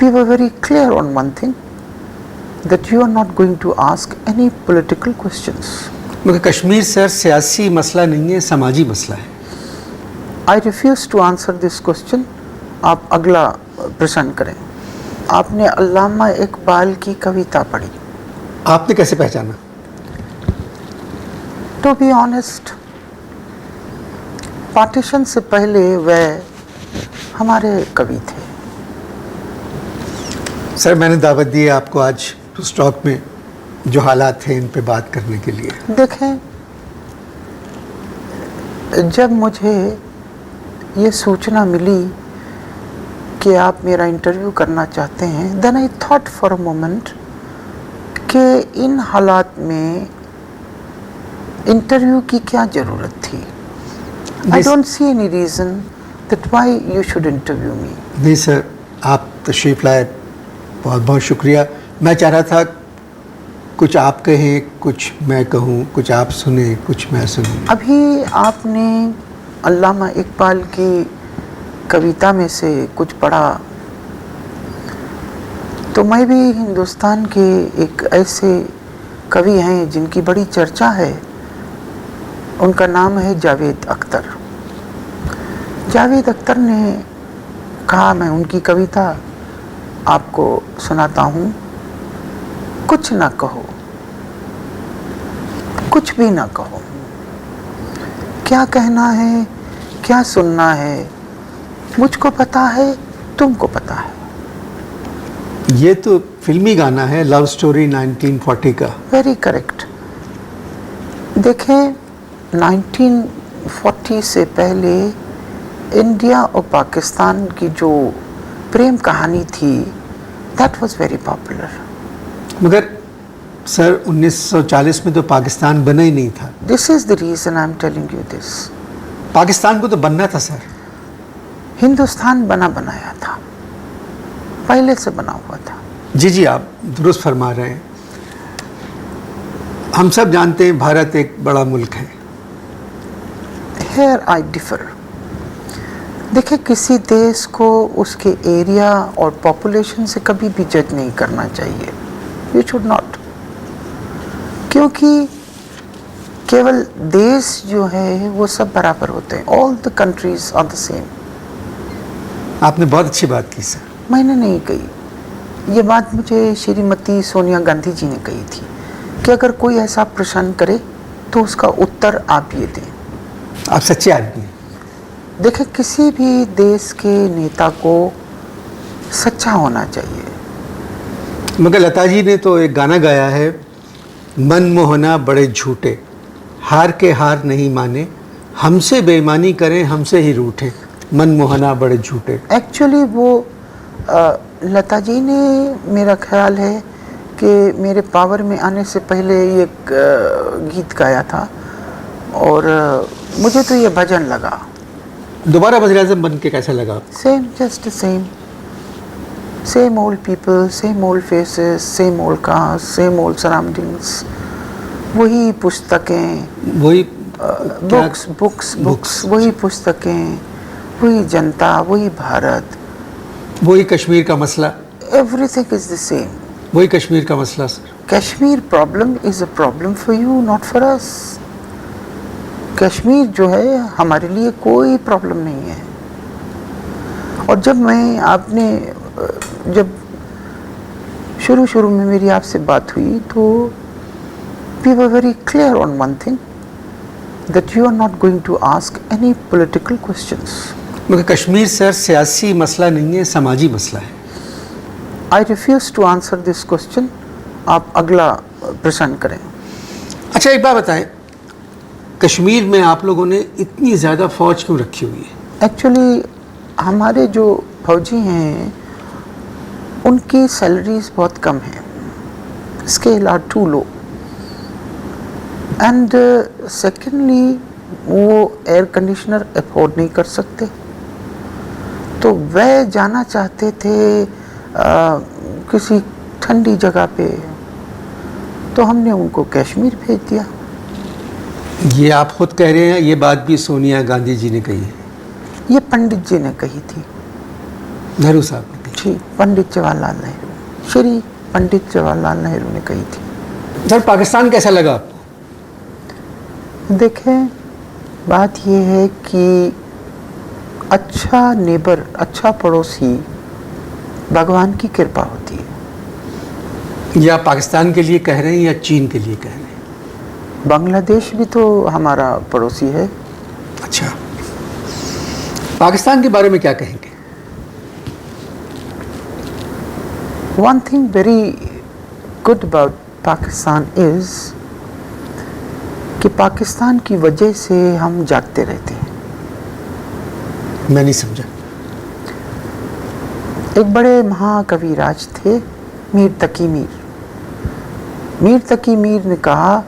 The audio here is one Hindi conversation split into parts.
we were very clear on one thing, that you are not going to ask any political questions. मगर कश्मीर सर सियासी मसला नहीं है, समाजी मसला है। I refuse to answer this question. आप अगला प्रश्न करें। आपने अल्लामा इकबाल की कविता पढ़ी। आपने कैसे पहचाना? To be honest, पार्टीशन से पहले वह हमारे कवि थे। सर मैंने दावत दी है आपको आज टू स्टॉक में जो हालात थे इन पे बात करने के लिए। देखें, जब मुझे ये सूचना मिली कि आप मेरा इंटरव्यू करना चाहते हैं, then I thought for a moment कि इन हालात में इंटरव्यू की क्या ज़रूरत थी। I don't see any reason that why you should interview me. नहीं सर, आप तशरीफ़ लाए, बहुत बहुत शुक्रिया। मैं चाह रहा था कुछ आप कहें, कुछ मैं कहूँ, कुछ आप सुने, कुछ मैं सुनूँ। अभी आपने अल्लामा इकबाल की कविता में से कुछ पढ़ा, तो मैं भी हिंदुस्तान के एक ऐसे कवि हैं जिनकी बड़ी चर्चा है, उनका नाम है जावेद अख्तर। जावेद अख्तर ने कहा, मैं उनकी कविता आपको सुनाता हूँ। कुछ ना कहो, कुछ भी ना कहो, क्या कहना है, क्या सुनना है, मुझको पता है, तुमको पता है। ये तो फिल्मी गाना है, लव स्टोरी 1940 का। Very correct. देखें, 1940 से पहले इंडिया और पाकिस्तान की जो प्रेम कहानी थी, दैट वाज वेरी पॉपुलर। मगर सर 1940 में तो पाकिस्तान बना ही नहीं था। This is the reason I am telling you this. Pakistan को तो बनना था सर। हिंदुस्तान बना बनाया था, पहले से बना हुआ था। जी जी, आप दुरुस्त फरमा रहे हैं। हम सब जानते हैं भारत एक बड़ा मुल्क है। Here I differ. देखिए, किसी देश को उसके एरिया और पॉपुलेशन से कभी भी जज नहीं करना चाहिए। You should not. क्योंकि केवल देश जो है वो सब बराबर होते हैं। All the countries are the same. आपने बहुत अच्छी बात की सर। मैंने नहीं कही, ये बात मुझे श्रीमती सोनिया गांधी जी ने कही थी कि अगर कोई ऐसा प्रश्न करे तो उसका उत्तर आप ये दें। आप सच्चे आदमी हैं। देखिए, किसी भी देश के नेता को सच्चा होना चाहिए। मगर लता जी ने तो एक गाना गाया है, मन मोहना बड़े झूठे, हार के हार नहीं माने, हमसे बेईमानी करें हमसे ही रूठे, मन मोहना बड़े झूठे। एक्चुअली वो लता जी ने, मेरा ख्याल है कि मेरे पावर में आने से पहले ये गीत गाया था, और मुझे तो ये भजन लगा। दोबारा वज़ीर-ए-आज़म बन के कैसा लगा? Same, just same, same old people, same old faces, same old caste, same old surroundings, वही पुस्तकें, वही बुक्स, वही पुस्तकें, वही जनता, वही भारत, वही कश्मीर का मसला। Everything is the same. वही कश्मीर का मसला sir. Kashmir problem is a problem for you, not for us. Kashmir जो है हमारे लिए कोई प्रॉब्लम नहीं है। और जब शुरू में मेरी आपसे बात हुई, तो we were very clear on one thing, that you are not going to ask any political questions. मगर कश्मीर सर सियासी मसला नहीं है, समाजी मसला है। I refuse to answer this question. आप अगला प्रश्न करें। अच्छा, एक बात बताएं, कश्मीर में आप लोगों ने इतनी ज़्यादा फ़ौज क्यों रखी हुई है? एक्चुअली हमारे जो फौजी हैं उनकी सैलरीज बहुत कम हैं, scale are too low, and secondly वो एयर कंडीशनर अफोर्ड नहीं कर सकते, तो वह जाना चाहते थे किसी ठंडी जगह पे, तो हमने उनको कश्मीर भेज दिया। ये आप खुद कह रहे हैं, ये बात भी सोनिया गांधी जी ने कही है? ये पंडित जी ने कही थी। नेहरू साहब ने कही। जी, पंडित जवाहरलाल नेहरू, श्री पंडित जवाहरलाल नेहरू ने कही थी। सर पाकिस्तान कैसा लगा आपको? देखें, बात यह है कि अच्छा नेबर, अच्छा पड़ोसी भगवान की कृपा होती है। ये आप पाकिस्तान के लिए कह रहे हैं या चीन के लिए कह रहे हैं? बांग्लादेश भी तो हमारा पड़ोसी है। अच्छा, पाकिस्तान के बारे में क्या कहेंगे? One thing very good about Pakistan is कि पाकिस्तान की वजह से हम जागते रहते हैं। मैं नहीं समझा। एक बड़े महाकवि राज थे, मीर तकी मीर। मीर तकी मीर ने कहा,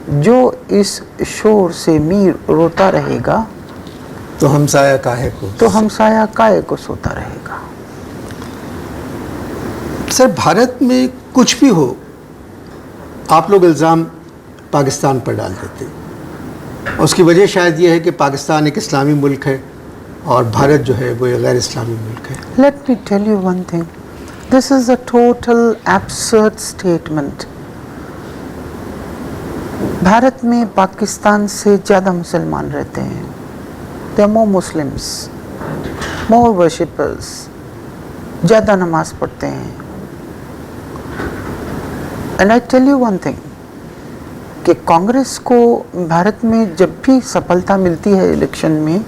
जो इस शोर से मीर रोता रहेगा तो हमसाया काहे को, तो हमसाया काहे को सोता रहेगा। सर भारत में कुछ भी हो आप लोग इल्ज़ाम पाकिस्तान पर डाल देते हैं। उसकी वजह शायद ये है कि पाकिस्तान एक इस्लामी मुल्क है और भारत जो है वो एक गैर इस्लामी मुल्क है। Let me tell you one thing. This is a total absurd statement. Bharat में पाकिस्तान से ज़्यादा मुसलमान रहते हैं। There are more Muslims, more worshippers, ज़्यादा नमाज पढ़ते हैं। And I tell you one thing, कि कांग्रेस को भारत में जब भी सफलता मिलती है इलेक्शन में,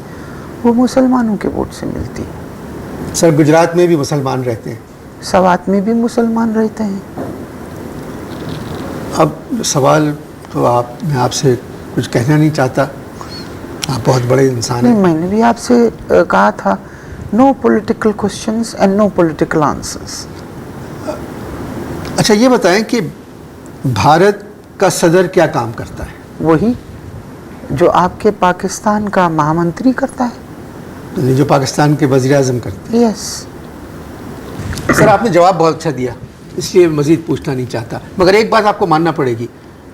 वो मुसलमानों के वोट से मिलती है। सर गुजरात में भी मुसलमान रहते हैं, सवात में भी मुसलमान रहते हैं। अब सवाल तो मैं आपसे कुछ कहना नहीं चाहता, आप बहुत बड़े इंसान नहीं, हैं। मैंने भी आपसे कहा था, no political questions and no political answers. अच्छा ये बताएं कि भारत का सदर क्या काम करता है? वही जो आपके पाकिस्तान का महामंत्री करता है। यानी जो पाकिस्तान के वज़ीर आज़म करते यस। हैं। सर आपने जवाब बहुत अच्छा दिया, इसलिए मज़ीद पूछना नहीं चाहता, मगर एक बात आपको मानना पड़ेगी,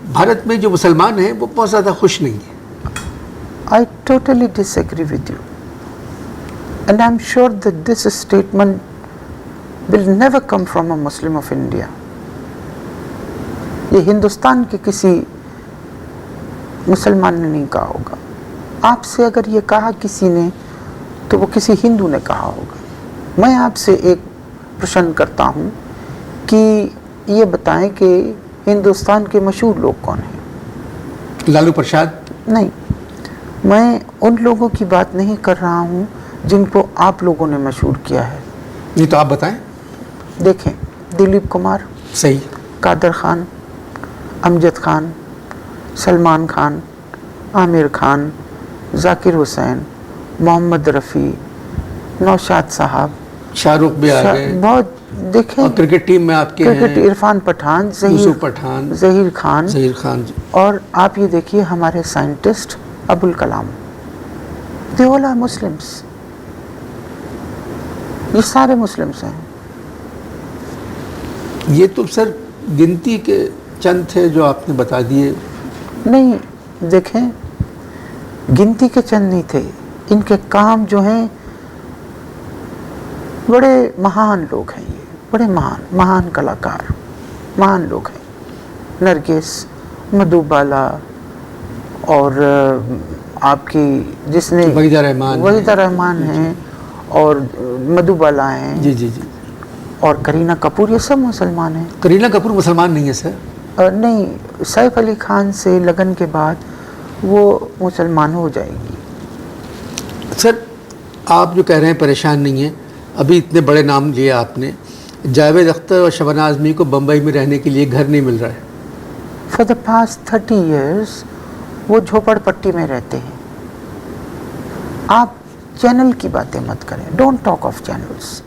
भारत में जो मुसलमान हैं वो बहुत ज़्यादा खुश नहीं हैं। I totally disagree with you, and I'm sure that this statement will never come from a Muslim of India. ये हिंदुस्तान के किसी मुसलमान ने नहीं कहा होगा। आपसे अगर ये कहा किसी ने, तो वो किसी हिंदू ने कहा होगा। मैं आपसे एक प्रश्न करता हूँ कि ये बताएं कि हिंदुस्तान के मशहूर लोग कौन हैं? लालू प्रसाद? नहीं, मैं उन लोगों की बात नहीं कर रहा हूँ जिनको आप लोगों ने मशहूर किया है। नहीं तो आप बताएं। देखें, दिलीप कुमार, सही। कादर खान, अमजद खान, सलमान खान, आमिर खान, जाकिर हुसैन, मोहम्मद रफ़ी, नौशाद साहब, शाहरुख भी आ गए। बहुत देखें। और क्रिकेट टीम में आपके क्रिकेट हैं इरफान पठान, यूसुफ पठान, ज़हीर खान। ज़हीर खान जी। और आप ये देखिए हमारे scientist Abul Kalam, they all are Muslims. ये सारे मुस्लिम्स हैं। ये तो सर गिनती के चंद थे जो आपने बता दिए। नहीं, देखें, गिनती के चंद नहीं थे, इनके काम जो हैं, बड़े महान लोग हैं। ये बड़े महान कलाकार, महान लोग हैं। नरगिस, मधुबाला और आपकी जिसने वहीदा रहमान हैं और मधुबाला हैं। जी जी जी। और करीना कपूर, ये सब मुसलमान हैं। करीना कपूर मुसलमान नहीं है सर? नहीं, सैफ अली खान से लगन के बाद वो मुसलमान हो जाएगी। सर आप जो कह रहे हैं परेशान नहीं हैं, अभी इतने बड़े नाम लिए आपने, जावेद अख्तर और शबाना आज़मी को बम्बई में रहने के लिए घर नहीं मिल रहा है। फॉर द पास्ट 30 years वो झोपड़पट्टी में रहते हैं। आप चैनल की बातें मत करें, डोंट टॉक ऑफ चैनल्स।